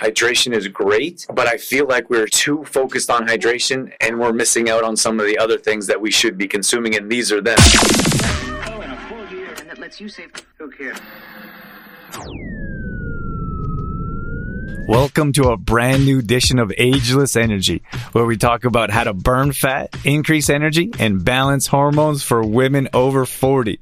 hydration is great, but I feel like we're too focused on hydration and we're missing out on some of the other things that we should be consuming, and these are them. And that lets you save. Okay. Welcome to a brand new edition of Ageless Energy, where we talk about how to burn fat, increase energy, and balance hormones for women over 40.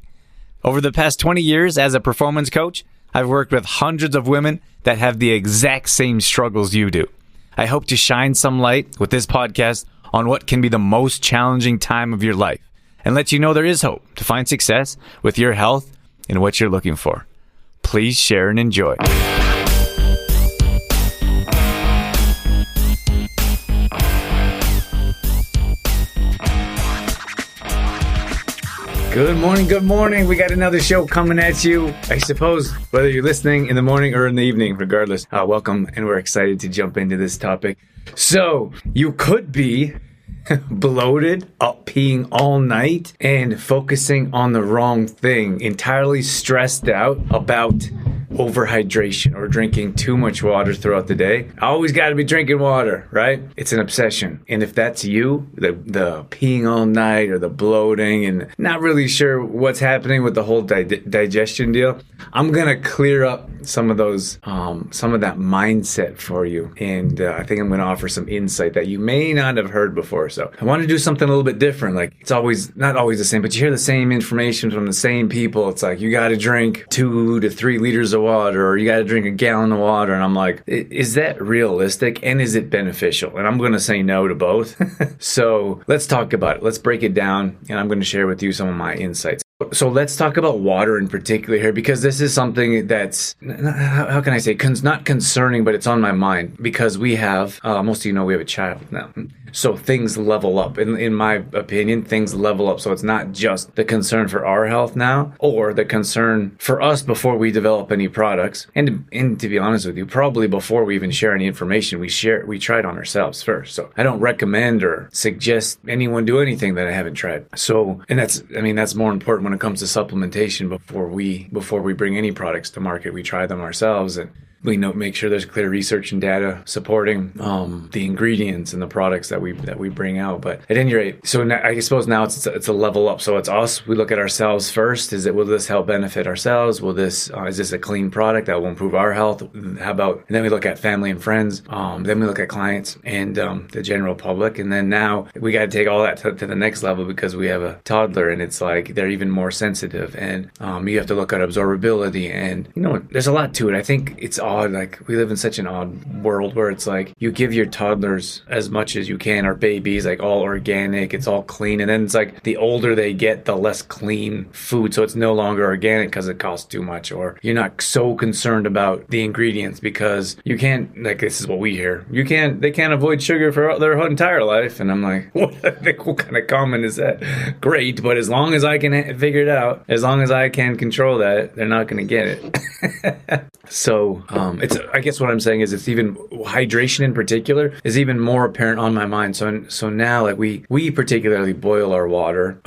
Over the past 20 years as a performance coach, I've worked with hundreds of women that have the exact same struggles you do. I hope to shine some light with this podcast on what can be the most challenging time of your life and let you know there is hope to find success with your health and what you're looking for. Please share and enjoy. Good morning. We got another show coming at you. I suppose whether you're listening in the morning or in the evening, regardless, welcome, and we're excited to jump into this topic. So, you could be bloated, up peeing all night, and focusing on the wrong thing, entirely stressed out about overhydration or drinking too much water throughout the day. I always got to be drinking water, right? It's an obsession. And if that's you, the peeing all night or the bloating and not really sure what's happening with the whole digestion deal, I'm going to clear up some of those, some of that mindset for you. And I think I'm going to offer some insight that you may not have heard before. So I want to do something a little bit different. Like, it's always, not always the same, but you hear the same information from the same people. It's like, you got to drink 2 to 3 liters of water, or you got to drink a gallon of water. And I'm like, is that realistic? And is it beneficial? And I'm going to say no to both. So let's talk about it. Let's break it down. And I'm going to share with you some of my insights. So let's talk about water in particular here, because this is something that's, how can I say, not concerning, but it's on my mind because we have, most of you know, we have a child now. So things level up. In my opinion, things level up. So it's not just the concern for our health now, or the concern for us before we develop any products. And to be honest with you, probably before we even share any information, we try it on ourselves first. So I don't recommend or suggest anyone do anything that I haven't tried. So, and that's more important when it comes to supplementation. Before we bring any products to market, we try them ourselves, and we make sure there's clear research and data supporting the ingredients and the products that we bring out. But at any rate, so now, I suppose now it's a level up. So it's us. We look at ourselves first. Will this help benefit ourselves? Is this a clean product that will improve our health? How about? And then we look at family and friends. Then we look at clients and the general public. And then now we got to take all that to the next level, because we have a toddler, and it's like they're even more sensitive. And you have to look at absorbability, and there's a lot to it. I think it's odd. Like, we live in such an odd world where it's like you give your toddlers as much as you can, or babies, like all organic, it's all clean, and then it's like the older they get, the less clean food, so it's no longer organic because it costs too much, or you're not so concerned about the ingredients because you can't, like, this is what we hear, they can't avoid sugar for their whole entire life. And I'm like, what kind of comment is that? Great, but as long as I can figure it out, as long as I can control that, they're not going to get it. So I guess what I'm saying is, it's even hydration in particular is even more apparent on my mind. So now, like, we particularly boil our water.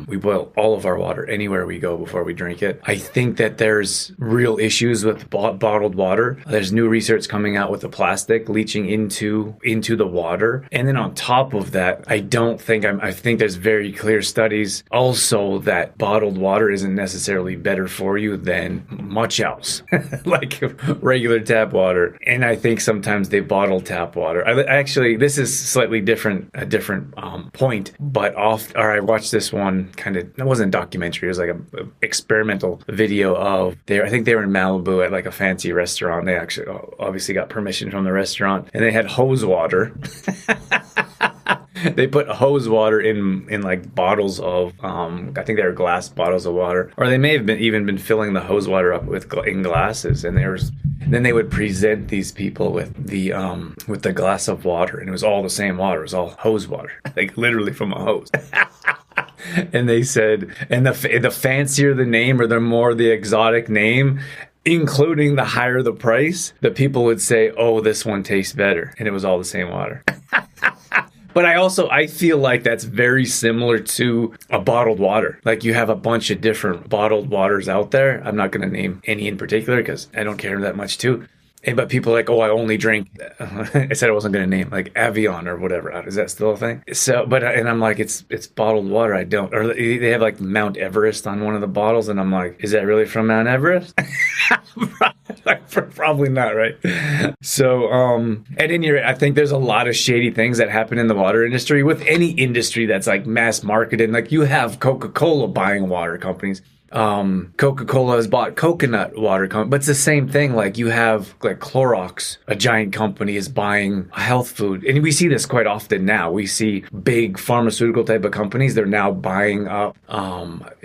We boil all of our water anywhere we go before we drink it. I think that there's real issues with bottled water. There's new research coming out with the plastic leaching into the water. And then on top of that, I think there's very clear studies also that bottled water isn't necessarily better for you than much else, like regular tap water. And I think sometimes they bottle tap water. Actually, this is slightly a different point, but I watched this one it wasn't a documentary, it was like an experimental video of I think they were in Malibu at like a fancy restaurant. They actually obviously got permission from the restaurant, and they had hose water. They put hose water in like bottles of, I think they were glass bottles of water, or they may have even been filling the hose water up in glasses, and then they would present these people with the glass of water, and it was all the same water. It was all hose water, like literally from a hose. And they said, and the fancier the name, or the more the exotic name, including the higher the price, the people would say, oh, this one tastes better. And it was all the same water. But I feel like that's very similar to a bottled water. Like, you have a bunch of different bottled waters out there. I'm not going to name any in particular because I don't care that much too. But people are like, oh, I only drink. I said I wasn't going to name like Avion or whatever. Is that still a thing? So, and I'm like, it's bottled water. I don't. Or they have like Mount Everest on one of the bottles, and I'm like, is that really from Mount Everest? Probably not, right? So, at any rate, I think there's a lot of shady things that happen in the water industry with any industry that's like mass marketed. Like you have Coca-Cola buying water companies. Coca-Cola has bought coconut water company, but it's the same thing. Like you have like Clorox, a giant company, is buying health food. And we see this quite often now. We see big pharmaceutical type of companies. They're now buying up,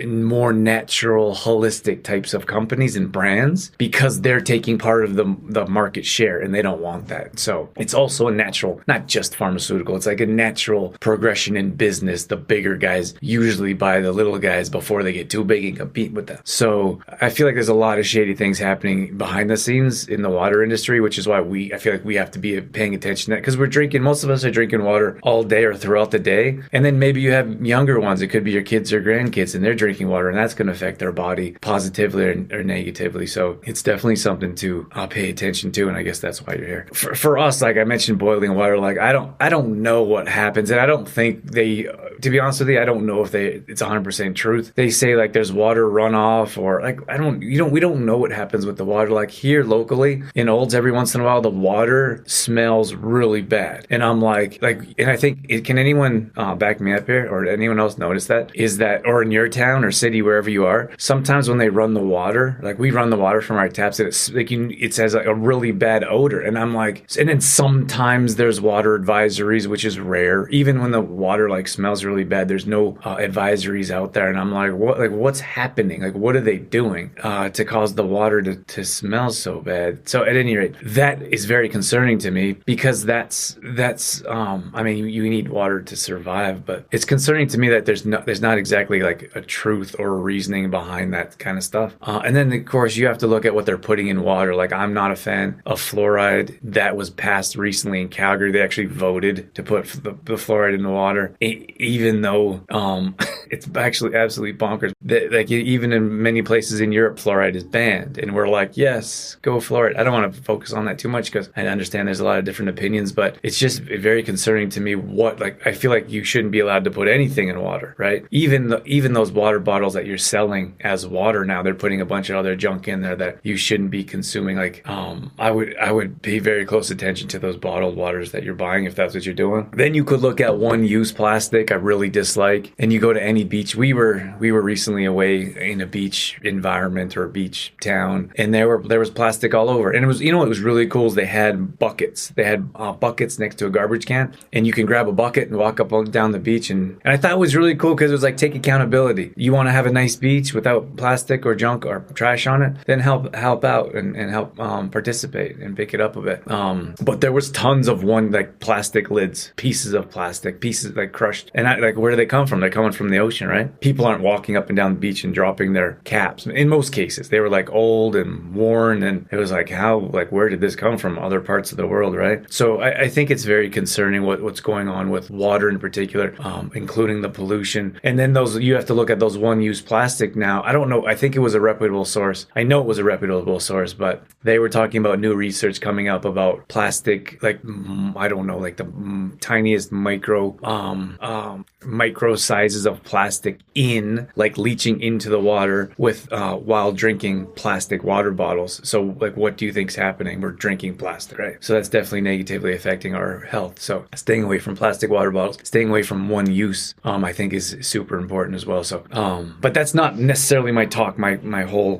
more natural, holistic types of companies and brands because they're taking part of the market share and they don't want that. So it's also a natural, not just pharmaceutical. It's like a natural progression in business. The bigger guys usually buy the little guys before they get too big and compete with them. So I feel like there's a lot of shady things happening behind the scenes in the water industry, which is why I feel like we have to be paying attention to that, because most of us are drinking water all day or throughout the day. And then maybe you have younger ones. It could be your kids or grandkids, and they're drinking water, and that's going to affect their body positively or negatively. So it's definitely something to pay attention to. And I guess that's why you're here. For us, like I mentioned, boiling water, like I don't know what happens. And I don't think to be honest with you, I don't know if it's 100% truth. They say like there's water runoff, or like we don't know what happens with the water. Like here locally in Olds, every once in a while the water smells really bad, and I'm like, and I think can anyone back me up here, or anyone else notice that? Is that, or in your town or city, wherever you are, sometimes when they run the water, like we run the water from our taps, and it has like a really bad odor, and I'm like, and then sometimes there's water advisories, which is rare. Even when the water like smells really bad, there's no advisories out there, and I'm like, what's happening? Like, what are they doing to cause the water to smell so bad? So at any rate, that is very concerning to me, because that's I mean, you need water to survive, but it's concerning to me that there's not exactly like a truth or a reasoning behind that kind of stuff. And then of course you have to look at what they're putting in water. Like I'm not a fan of fluoride. That was passed recently in Calgary. They actually voted to put the fluoride in the water, even though it's actually absolutely bonkers. Like even in many places in Europe, fluoride is banned, and we're like, yes, go fluoride. I don't want to focus on that too much because I understand there's a lot of different opinions, but it's just very concerning to me. I feel like you shouldn't be allowed to put anything in water, right? Even those water bottles that you're selling as water now, they're putting a bunch of other junk in there that you shouldn't be consuming. Like I would pay very close attention to those bottled waters that you're buying if that's what you're doing. Then you could look at one-use plastic. I really dislike. And you go to any beach. We were recently away in a beach environment or a beach town, and there was plastic all over. And it was, what was really cool is they had buckets. They had buckets next to a garbage can, and you can grab a bucket and walk up and down the beach. And I thought it was really cool because it was like, take accountability. You want to have a nice beach without plastic or junk or trash on it, then help out and help participate and pick it up a bit. But there was tons of like plastic lids, pieces of plastic, pieces like crushed. And where do they come from? They're coming from the ocean, right? People aren't walking up and down the beach and dropping their caps. In most cases, they were like old and worn, and it was like, where did this come from? Other parts of the world, right? So I think it's very concerning what's going on with water in particular, including the pollution. And then you have to look at those one-use plastic now. I don't know. I think it was a reputable source. I know it was a reputable source, but they were talking about new research coming up about plastic, like, I don't know, like the tiniest micro sizes of plastic like leaching into the water with while drinking plastic water bottles. So like, what do you think's happening? We're drinking plastic, right? So that's definitely negatively affecting our health. So staying away from plastic water bottles, staying away from one use, I think is super important as well. So, but that's not necessarily my talk, my whole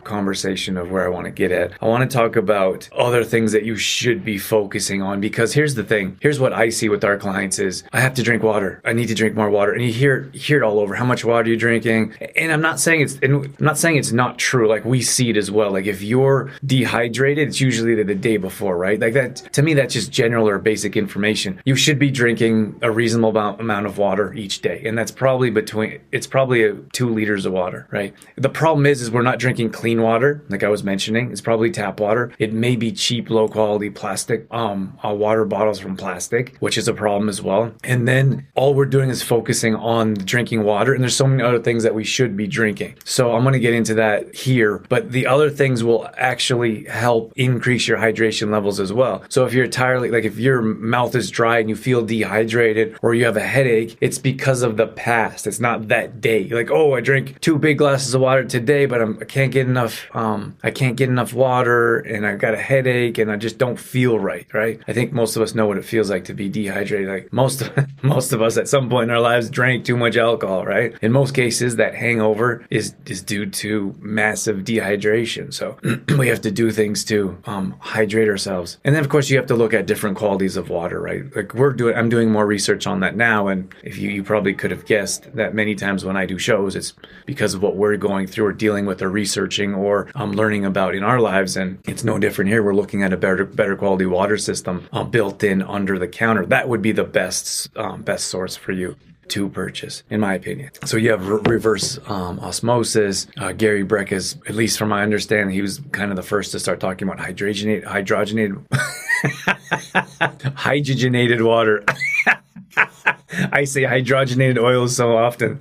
conversation of where I want to get at. I want to talk about other things that you should be focusing on, because here's the thing. Here's what I see with our clients is, I have to drink water. I need to drink more water. And you hear it all over. How much water you're drinking. And I'm not saying it's not true. Like we see it as well. Like if you're dehydrated, it's usually the day before, right? Like that, to me, that's just general or basic information. You should be drinking a reasonable amount of water each day. And that's probably 2 liters of water, right? The problem is we're not drinking clean water. Like I was mentioning, it's probably tap water. It may be cheap, low quality plastic, water bottles from plastic, which is a problem as well. And then all we're doing is focusing on drinking water. And there's so many other things that we should be drinking drinking. So I'm going to get into that here, but the other things will actually help increase your hydration levels as well. So if you're entirely, like if your mouth is dry and you feel dehydrated or you have a headache, it's because of the past. It's not that day. Like, oh, I drank 2 big glasses of water today, but I can't get enough water and I've got a headache and I just don't feel right? I think most of us know what it feels like to be dehydrated. Like most of us at some point in our lives drank too much alcohol, right? In most cases, that hangover is due to massive dehydration. So we have to do things to hydrate ourselves. And then of course you have to look at different qualities of water, right? Like I'm doing more research on that now. And if you probably could have guessed that many times when I do shows, it's because of what we're going through or dealing with or researching or learning about in our lives. And it's no different here. We're looking at a better quality water system built in under the counter. That would be the best source for you to purchase, in my opinion. So you have reverse osmosis. Gary Breck is, at least from my understanding, he was kind of the first to start talking about hydrogenated water. I say hydrogenated oil so often.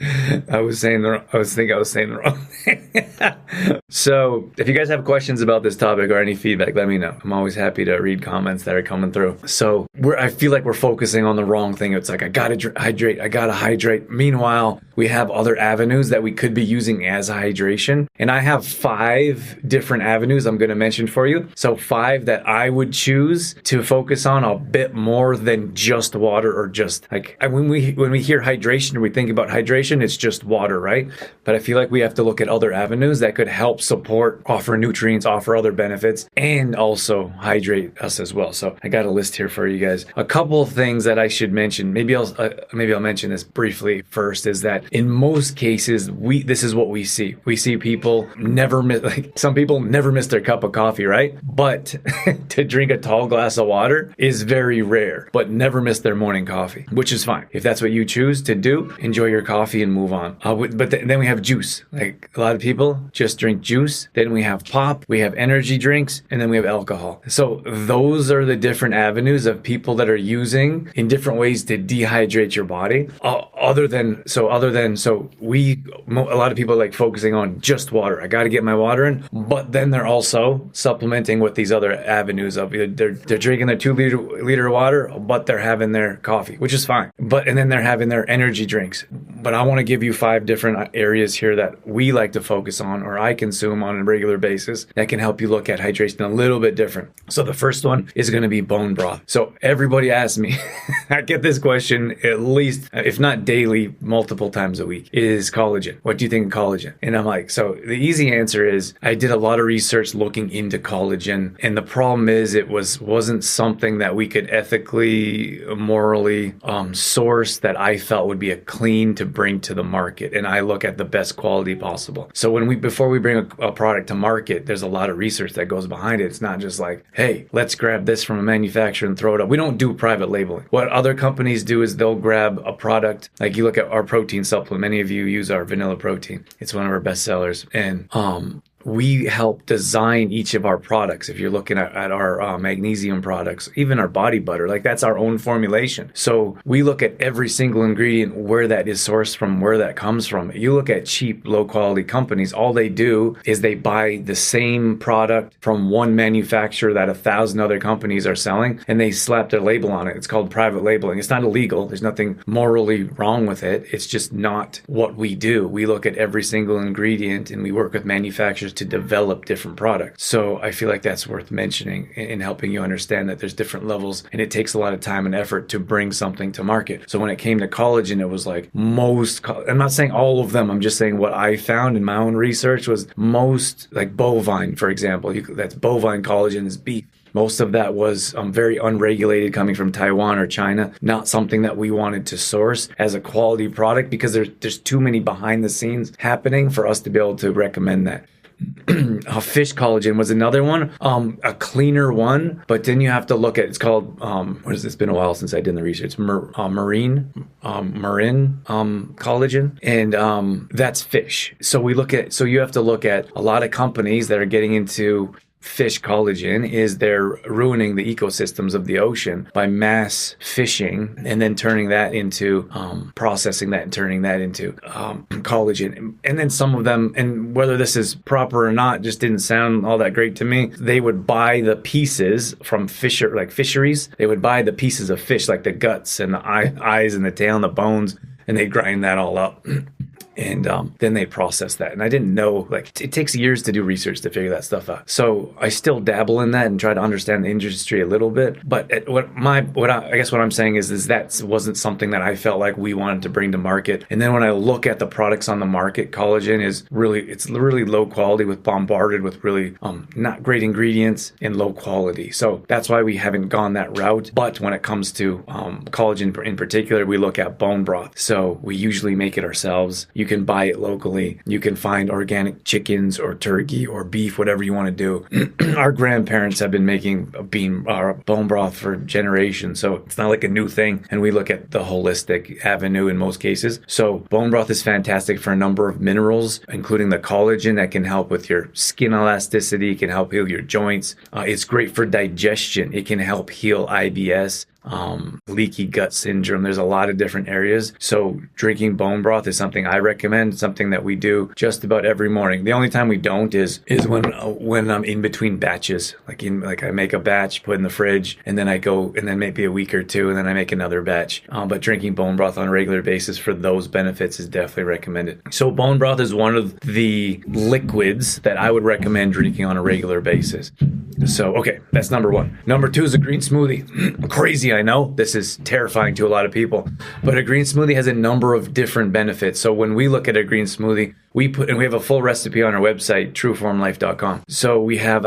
I was saying the wrong thing. So if you guys have questions about this topic or any feedback, let me know. I'm always happy to read comments that are coming through. So I feel like we're focusing on the wrong thing. It's like, I gotta hydrate. Meanwhile, we have other avenues that we could be using as hydration. And I have 5 different avenues I'm going to mention for you. So 5 that I would choose to focus on a bit more than just water or just like, when we hear hydration, we think about hydration, it's just water, right? But I feel like we have to look at other avenues that could help support, offer nutrients, offer other benefits, and also hydrate us as well. So I got a list here for you guys. A couple of things that I should mention. Maybe I'll mention this briefly first. Is that in most cases this is what we see. We see people some people never miss their cup of coffee, right? But to drink a tall glass of water is very rare. But never miss their morning coffee, which is fine. If that's what you choose to do, enjoy your coffee and move on. But then we have juice. Like a lot of people just drink juice. Then we have pop, we have energy drinks, and then we have alcohol. So those are the different avenues of people that are using in different ways to dehydrate your body. A lot of people are like focusing on just water. I got to get my water in, but then they're also supplementing with these other avenues of they're drinking their 2-liter water, but they're having their coffee, which is fine. And then they're having their energy drinks. But I want to give you 5 different areas here that we like to focus on or I consume on a regular basis that can help you look at hydration a little bit different. So the first one is going to be bone broth. So everybody asks me, I get this question at least, if not daily, multiple times a week, is collagen. What do you think of collagen? And I'm like, so the easy answer is I did a lot of research looking into collagen. And the problem is it wasn't something that we could ethically, morally source that I felt would be a clean to bring to the market. And I look at the best quality possible. So before we bring a product to market, there's a lot of research that goes behind it. It's not just like, hey, let's grab this from a manufacturer and throw it up. We don't do private labeling. What other companies do is they'll grab a product, like you look at our protein supplement. Many of you use our vanilla protein. It's one of our best sellers. And we help design each of our products. If you're looking at our magnesium products, even our body butter, like that's our own formulation. So we look at every single ingredient, where that is sourced from, where that comes from. You look at cheap, low quality companies, all they do is they buy the same product from one manufacturer that 1,000 other companies are selling, and they slap their label on it. It's called private labeling. It's not illegal. There's nothing morally wrong with it. It's just not what we do. We look at every single ingredient and we work with manufacturers to develop different products. So I feel like that's worth mentioning in helping you understand that there's different levels and it takes a lot of time and effort to bring something to market. So when it came to collagen, it was like I'm not saying all of them, I'm just saying what I found in my own research was most, like bovine, for example, that's bovine collagen is beef. Most of that was very unregulated, coming from Taiwan or China, not something that we wanted to source as a quality product because there's too many behind the scenes happening for us to be able to recommend that. Fish collagen was another one, a cleaner one, but then you have to look at, it's called, it's been a while since I did the research, marine collagen, and that's fish. So you have to look at a lot of companies that are getting into fish collagen is they're ruining the ecosystems of the ocean by mass fishing and then turning that into processing that and turning that into collagen. And then some of them, and whether this is proper or not, just didn't sound all that great to me. They would buy the pieces from fisheries. They would buy the pieces of fish, like the guts and the eyes and the tail and the bones, and they grind that all up. And then they process that. And I didn't know, like, it takes years to do research to figure that stuff out. So I still dabble in that and try to understand the industry a little bit. But what I'm saying is that wasn't something that I felt like we wanted to bring to market. And then when I look at the products on the market, collagen is really low quality, bombarded with really not great ingredients and low quality. So that's why we haven't gone that route. But when it comes to collagen in particular, we look at bone broth. So we usually make it ourselves. You can buy it locally. You can find organic chickens or turkey or beef, whatever you want to do. Our grandparents have been making bone broth for generations, so it's not like a new thing. And we look at the holistic avenue in most cases. So bone broth is fantastic for a number of minerals, including the collagen that can help with your skin elasticity, can help heal your joints. It's great for digestion. It can help heal IBS. Leaky gut syndrome. There's a lot of different areas. So drinking bone broth is something I recommend, something that we do just about every morning. The only time we don't is when I'm in between batches. Like I make a batch, put in the fridge, and then I go, and then maybe a week or two, and then I make another batch. But drinking bone broth on a regular basis for those benefits is definitely recommended. So bone broth is one of the liquids that I would recommend drinking on a regular basis. So, okay, that's number one. Number two is a green smoothie. Crazy, I know. This is terrifying to a lot of people. But a green smoothie has a number of different benefits. So when we look at a green smoothie, we have a full recipe on our website, trueformlife.com. So we have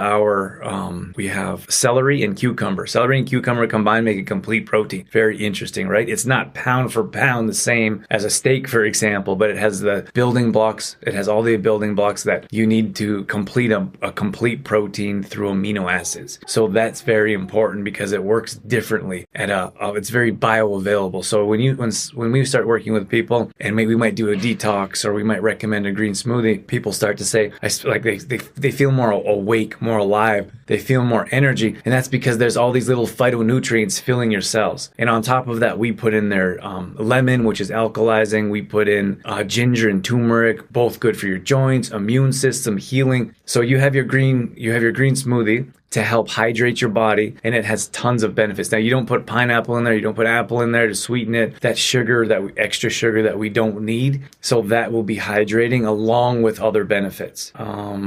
we have celery and cucumber. Celery and cucumber combined make a complete protein. Very interesting, right? It's not pound for pound the same as a steak, for example, but it has the building blocks. It has all the building blocks that you need to complete a complete protein through amino acids. So that's very important because it works differently it's very bioavailable. So when we start working with people and maybe we might do a detox or we might recommend a green smoothie, people start to say, they feel more awake, more alive. They feel more energy. And that's because there's all these little phytonutrients filling your cells. And on top of that, we put in there lemon, which is alkalizing. We put in ginger and turmeric, both good for your joints, immune system, healing. So you have your green smoothie to help hydrate your body, and it has tons of benefits. Now, you don't put pineapple in there, you don't put apple in there to sweeten it. That sugar, extra sugar that we don't need, so that will be hydrating along with other benefits.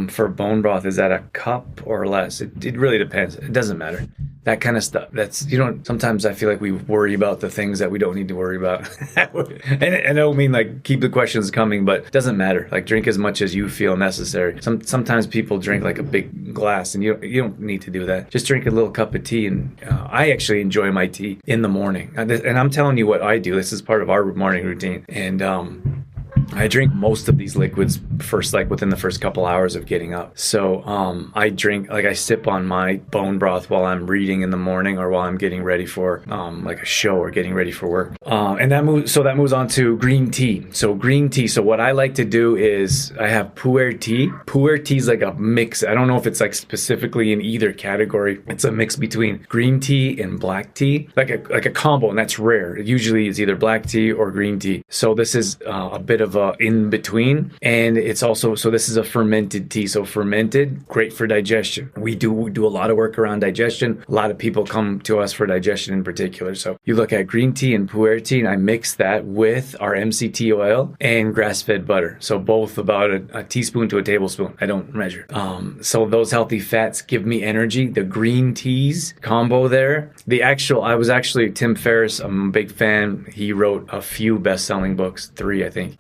For bone broth, is that a cup or less? It really depends. It doesn't matter. That kind of stuff. Sometimes I feel like we worry about the things that we don't need to worry about. And I don't mean like keep the questions coming, but it doesn't matter. Like drink as much as you feel necessary. Sometimes people drink like a big glass and you don't need to do that. Just drink a little cup of tea. And I actually enjoy my tea in the morning. And I'm telling you what I do. This is part of our morning routine. And I drink most of these liquids within the first couple hours of getting up. So I sip on my bone broth while I'm reading in the morning or while I'm getting ready for like a show or getting ready for work. And that moves on to green tea. So green tea. So what I like to do is I have pu'er tea. Pu'er tea is like a mix. I don't know if it's like specifically in either category. It's a mix between green tea and black tea, like a combo, and that's rare. It usually is either black tea or green tea. So this is a bit of a in between, and it's also, so this is a fermented tea. So fermented, great for digestion. We do a lot of work around digestion. A lot of people come to us for digestion in particular. So you look at green tea and pu'er tea, and I mix that with our MCT oil and grass-fed butter. So both about a teaspoon to a tablespoon. I don't measure. So those healthy fats give me energy. The green teas combo there. I was actually Tim Ferriss. I'm a big fan. He wrote a few best-selling books, 3, I think.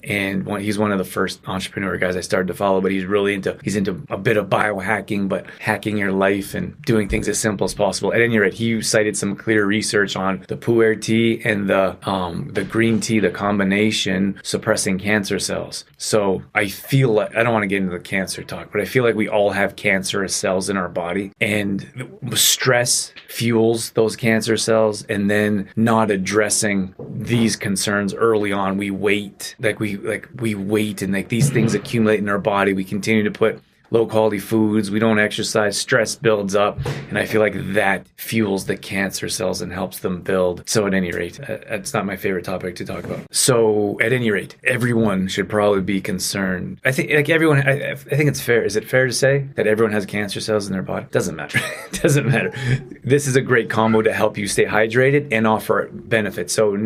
And he's one of the first entrepreneur guys I started to follow, but he's into a bit of biohacking, but hacking your life and doing things as simple as possible. At any rate, he cited some clear research on the pu'er tea and the green tea, the combination suppressing cancer cells. So I feel like, I don't want to get into the cancer talk, but I feel like we all have cancerous cells in our body, and stress fuels those cancer cells, and then not addressing these concerns early on, we wait and like these things accumulate in our body. We continue to put low quality foods, we don't exercise, stress builds up, and I feel like that fuels the cancer cells and helps them build. So at any rate, it's not my favorite topic to talk about. So at any rate, everyone should probably be concerned. I think everyone, I think it's fair. Is it fair to say that everyone has cancer cells in their body? Doesn't matter. Doesn't matter. This is a great combo to help you stay hydrated and offer benefits. So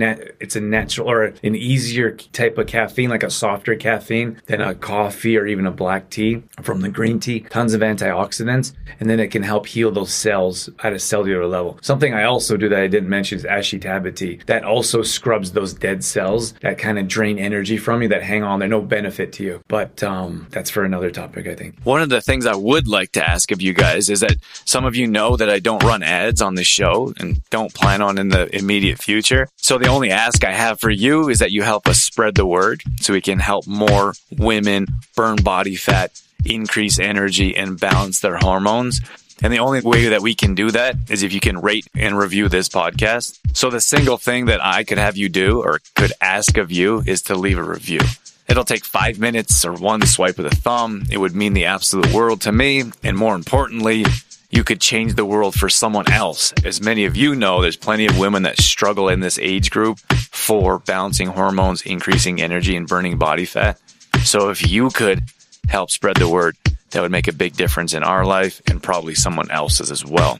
it's a natural or an easier type of caffeine, like a softer caffeine than a coffee or even a black tea from the green tea. Tons of antioxidants, and then it can help heal those cells at a cellular level. Something I also do that I didn't mention is ashitaba tea. That also scrubs those dead cells that kind of drain energy from you that hang on. They're no benefit to you. But that's for another topic, I think. One of the things I would like to ask of you guys is that some of you know that I don't run ads on the show and don't plan on in the immediate future. So the only ask I have for you is that you help us spread the word so we can help more women burn body fat, increase energy, and balance their hormones. And the only way that we can do that is if you can rate and review this podcast. So the single thing that I could have you do or could ask of you is to leave a review. It'll take 5 minutes or one swipe of the thumb. It would mean the absolute world to me. And more importantly, you could change the world for someone else. As many of you know, there's plenty of women that struggle in this age group for balancing hormones, increasing energy, and burning body fat. So if you could help spread the word, that would make a big difference in our life and probably someone else's as well.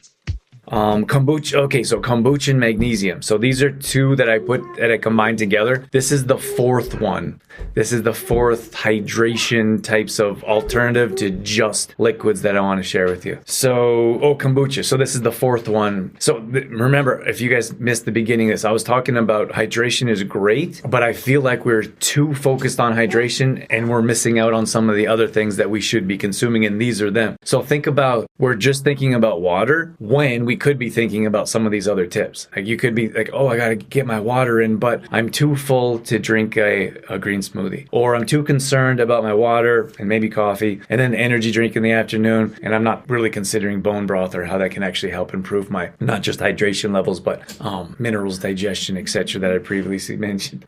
Kombucha. Okay, so kombucha and magnesium. So these are two that I combined together. This is the fourth one. This is the fourth hydration types of alternative to just liquids that I want to share with you. So, kombucha. So this is the fourth one. So remember, if you guys missed the beginning of this, I was talking about hydration is great, but I feel like we're too focused on hydration and we're missing out on some of the other things that we should be consuming, and these are them. So think about, we're just thinking about water when we could be thinking about some of these other tips. Like you could be like, oh, I got to get my water in, but I'm too full to drink a green smoothie, or I'm too concerned about my water and maybe coffee and then energy drink in the afternoon, and I'm not really considering bone broth or how that can actually help improve my not just hydration levels but minerals, digestion, etc. that I previously mentioned.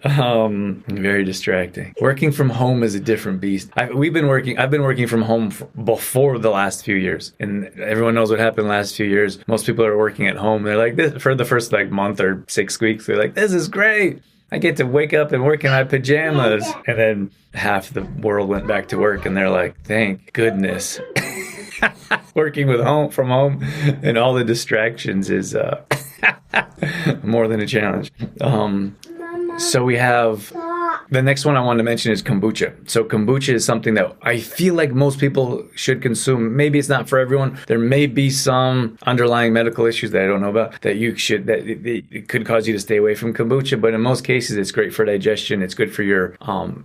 Very distracting. Working from home is a different beast. I've been working from home before the last few years, and everyone knows what happened last few years. Most people are working at home. They're like, this for the first month or 6 weeks, they're like, this is great. I get to wake up and work in my pajamas. And then half the world went back to work and they're like, thank goodness. Working from home and all the distractions is more than a challenge. So we have the next one I wanted to mention is kombucha. So kombucha is something that I feel like most people should consume. Maybe it's not for everyone. There may be some underlying medical issues that I don't know about that it could cause you to stay away from kombucha. But in most cases, it's great for digestion. It's good for your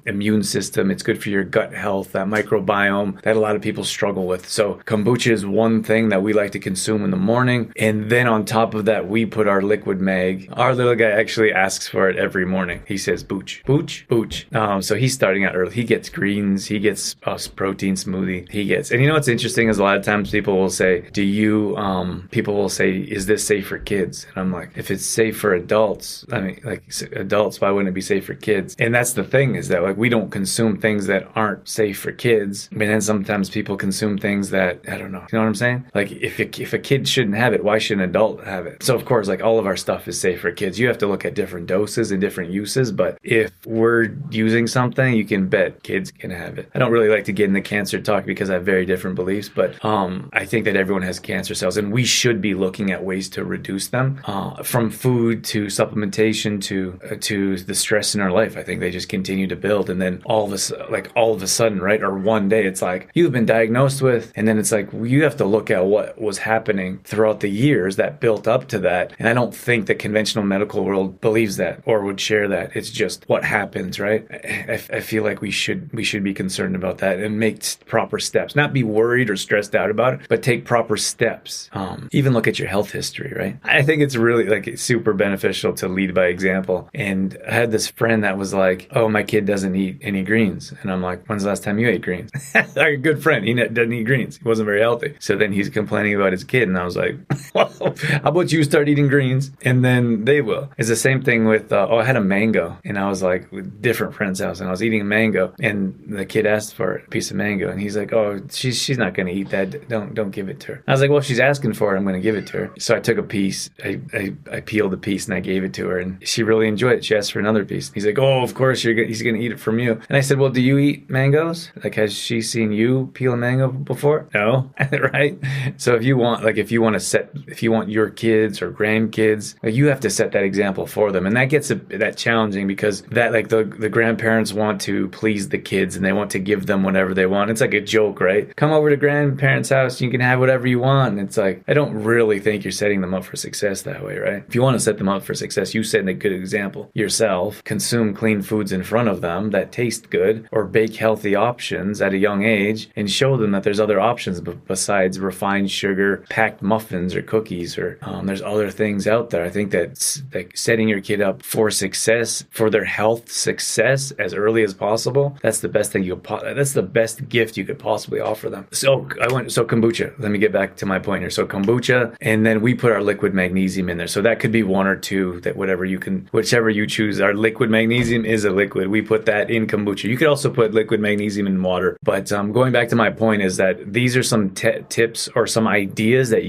immune system. It's good for your gut health, that microbiome that a lot of people struggle with. So kombucha is one thing that we like to consume in the morning. And then on top of that, we put our liquid mag. Our little guy actually asks for it every morning. He says, booch, booch, booch. So he's starting out early. He gets greens. He gets a protein smoothie. And you know what's interesting is a lot of times people will say, is this safe for kids? And I'm like, if it's safe for adults, adults, why wouldn't it be safe for kids? And that's the thing, is that we don't consume things that aren't safe for kids. But then sometimes people consume things that, I don't know. You know what I'm saying? Like if a kid shouldn't have it, why should an adult have it? So of course, all of our stuff is safe for kids. You have to look at different doses and different uses. But if we're using something, you can bet kids can have it. I don't really like to get into cancer talk because I have very different beliefs, but I think that everyone has cancer cells and we should be looking at ways to reduce them, from food to supplementation to the stress in our life. I think they just continue to build, and then all of a sudden, right, or one day it's like you've been diagnosed with, and then it's like you have to look at what was happening throughout the years that built up to that. And I don't think the conventional medical world believes that or would share that. It's just what happens, right? I feel like we should be concerned about that and make proper steps, not be worried or stressed out about it, but take proper steps. Even look at your health history, right? I think it's really super beneficial to lead by example. And I had this friend that was like, oh, my kid doesn't eat any greens. And I'm like, when's the last time you ate greens? A good friend, he doesn't eat greens. He wasn't very healthy. So then he's complaining about his kid. And I was like, well, how about you start eating greens and then they will. It's the same thing with, I had a mango and I was like, different friend's house, and I was eating a mango, and the kid asked for a piece of mango, and he's like, "Oh, she's not going to eat that. Don't give it to her." I was like, "Well, if she's asking for it, I'm going to give it to her." So I took a piece, I peeled a piece, and I gave it to her, and she really enjoyed it. She asked for another piece. He's like, "Oh, of course he's going to eat it from you." And I said, "Well, do you eat mangoes? Like, has she seen you peel a mango before?" No, right? So if you want your kids or grandkids, like, you have to set that example for them, and that gets that challenging because that, like, the grandparents want to please the kids and they want to give them whatever they want. It's like a joke, right? Come over to grandparents' house, you can have whatever you want. And it's like, I don't really think you're setting them up for success that way, right? If you want to set them up for success, you set a good example yourself. Consume clean foods in front of them that taste good, or bake healthy options at a young age and show them that there's other options besides refined sugar, packed muffins or cookies, or there's other things out there. I think that's like setting your kid up for success, for their health success as early as possible. That's the best thing that's the best gift you could possibly offer them. So kombucha. Let me get back to my point here. So kombucha, and then we put our liquid magnesium in there. So that could be one or two, that whichever you choose. Our liquid magnesium is a liquid. We put that in kombucha. You could also put liquid magnesium in water. But going back to my point is that these are some tips or some ideas that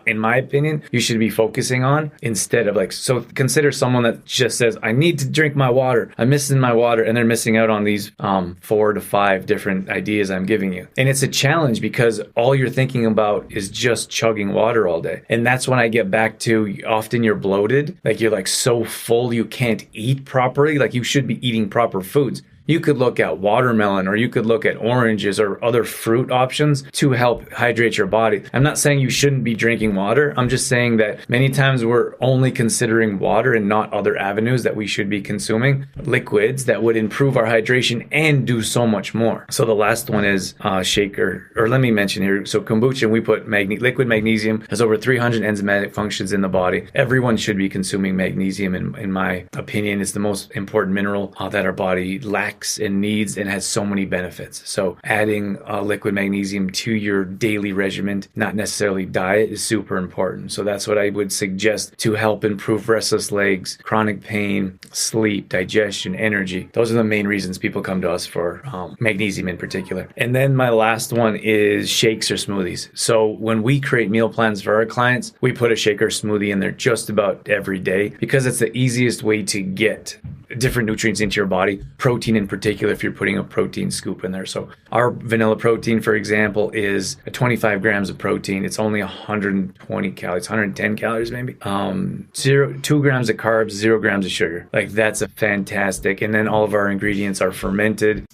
in my opinion, you should be focusing on, instead of like, so consider someone that just says, "I need to drink my water. I'm missing my water," and they're missing out on these 4 to 5 different ideas I'm giving you. And it's a challenge because all you're thinking about is just chugging water all day. And that's when I get back to, often you're bloated, like you're like so full you can't eat properly. Like, you should be eating proper foods. You could look at watermelon, or you could look at oranges or other fruit options to help hydrate your body. I'm not saying you shouldn't be drinking water. I'm just saying that many times we're only considering water and not other avenues that we should be consuming, liquids that would improve our hydration and do so much more. So the last one is shaker, or let me mention here. So kombucha, we put liquid magnesium, has over 300 enzymatic functions in the body. Everyone should be consuming magnesium, in my opinion. It's the most important mineral that our body lacks and needs, and has so many benefits. So adding liquid magnesium to your daily regimen, not necessarily diet, is super important. So that's what I would suggest to help improve restless legs, chronic pain, sleep, digestion, energy. Those are the main reasons people come to us for magnesium in particular. And then my last one is shakes or smoothies. So when we create meal plans for our clients, we put a shake or smoothie in there just about every day, because it's the easiest way to get different nutrients into your body, protein in particular, if you're putting a protein scoop in there. So our vanilla protein, for example, is 25 grams of protein. It's only 120 calories, 110 calories maybe. 2 grams of carbs, 0 grams of sugar. Like, that's a fantastic. And then all of our ingredients are fermented.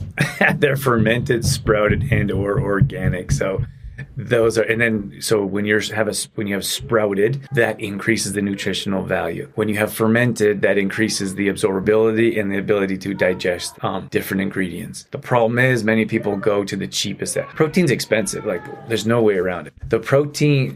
They're fermented, sprouted, and or organic. So those are, and then so when you have sprouted, that increases the nutritional value. When you have fermented, that increases the absorbability and the ability to digest different ingredients. The problem is many people go to the cheapest. Protein's expensive. Like, there's no way around it.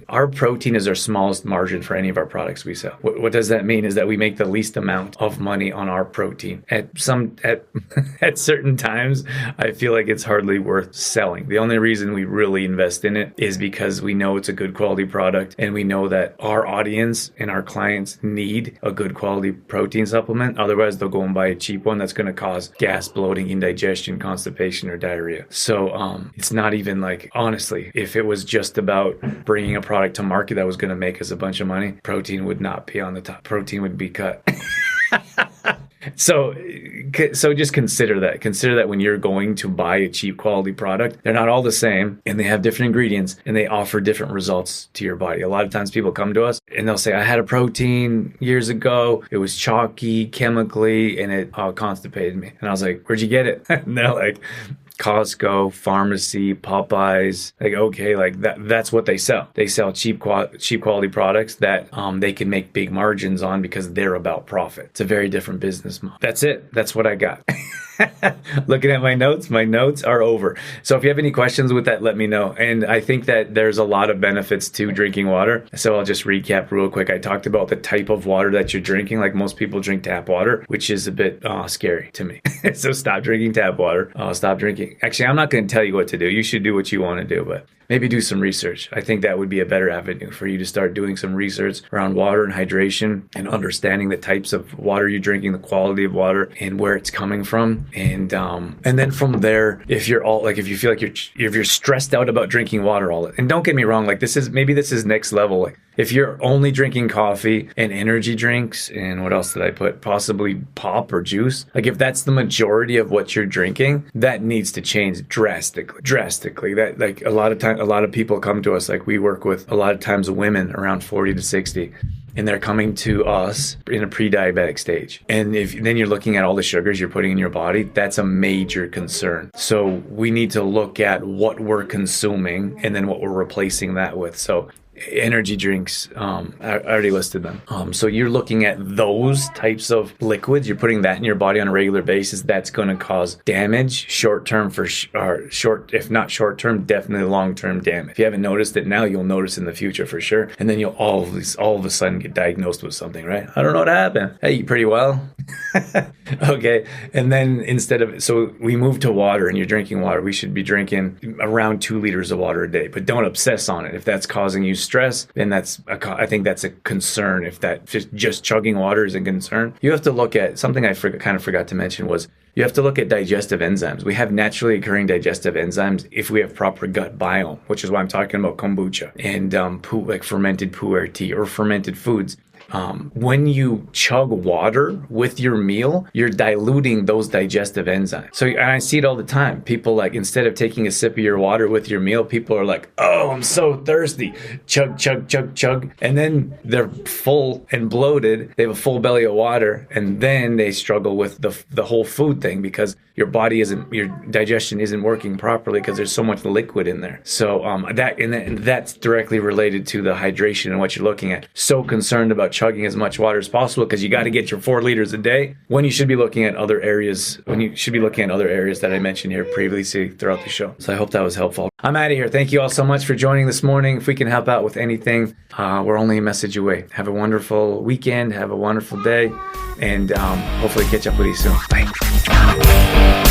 Our protein is our smallest margin for any of our products we sell. What does that mean? Is that we make the least amount of money on our protein. At certain times, I feel like it's hardly worth selling. The only reason we really invest in it is because we know it's a good quality product, and we know that our audience and our clients need a good quality protein supplement. Otherwise, they'll go and buy a cheap one that's going to cause gas, bloating, indigestion, constipation, or diarrhea. So it's not even like, honestly, if it was just about bringing a product to market that was going to make us a bunch of money, protein would not be on the top. Protein would be cut. So just consider that. Consider that when you're going to buy a cheap quality product, they're not all the same, and they have different ingredients, and they offer different results to your body. A lot of times people come to us and they'll say, "I had a protein years ago. It was chalky, chemically, and it constipated me." And I was like, "Where'd you get it?" And they're like, Costco, pharmacy, Popeyes. Like, okay, like that's what they sell. They sell cheap quality products that they can make big margins on because they're about profit. It's a very different business model. That's it. That's what I got. Looking at my notes are over. So if you have any questions with that, let me know. And I think that there's a lot of benefits to drinking water. So I'll just recap real quick. I talked about the type of water that you're drinking. Like, most people drink tap water, which is a bit scary to me. So stop drinking tap water. Stop drinking. Actually, I'm not going to tell you what to do. You should do what you want to do. But maybe do some research. I think that would be a better avenue for you to start doing some research around water and hydration and understanding the types of water you're drinking, the quality of water, and where it's coming from. And then from there, if you're all like, if you feel like if you're stressed out about drinking water and don't get me wrong, like this is next level. Like if you're only drinking coffee and energy drinks and what else did I put? Possibly pop or juice. Like if that's the majority of what you're drinking, that needs to change drastically. That like a lot of people come to us, like we work with a lot of times women around 40 to 60. And they're coming to us in a pre-diabetic stage. And if then you're looking at all the sugars you're putting in your body, that's a major concern. So we need to look at what we're consuming and then what we're replacing that with. So energy drinks, I already listed them. So you're looking at those types of liquids, you're putting that in your body on a regular basis. That's going to cause damage short-term if not short-term, definitely long-term damage. If you haven't noticed it now, you'll notice in the future for sure. And then you'll all of a sudden get diagnosed with something, right? I don't know what happened. I eat pretty well. Okay. And then so we move to water and you're drinking water. We should be drinking around 2 liters of water a day, but don't obsess on it. If that's causing you stress, then I think that's a concern. If that just chugging water is a concern, you have to look at something I kind of forgot to mention was you have to look at digestive enzymes. We have naturally occurring digestive enzymes if we have proper gut biome, which is why I'm talking about kombucha and like fermented pu'er tea or fermented foods. When you chug water with your meal, you're diluting those digestive enzymes. So, and I see it all the time. People like, instead of taking a sip of your water with your meal, people are like, oh, I'm so thirsty. Chug, chug, chug, chug. And then they're full and bloated. They have a full belly of water. And then they struggle with the whole food thing because your digestion isn't working properly because there's so much liquid in there. So that's directly related to the hydration and what you're looking at. So concerned about chugging as much water as possible because you got to get your 4 liters a day when you should be looking at other areas that I mentioned here previously throughout the show. So I hope that was helpful. I'm out of here. Thank you all so much for joining this morning. If we can help out with anything, we're only a message away. Have a wonderful weekend. Have a wonderful day. And hopefully catch up with you soon. Bye.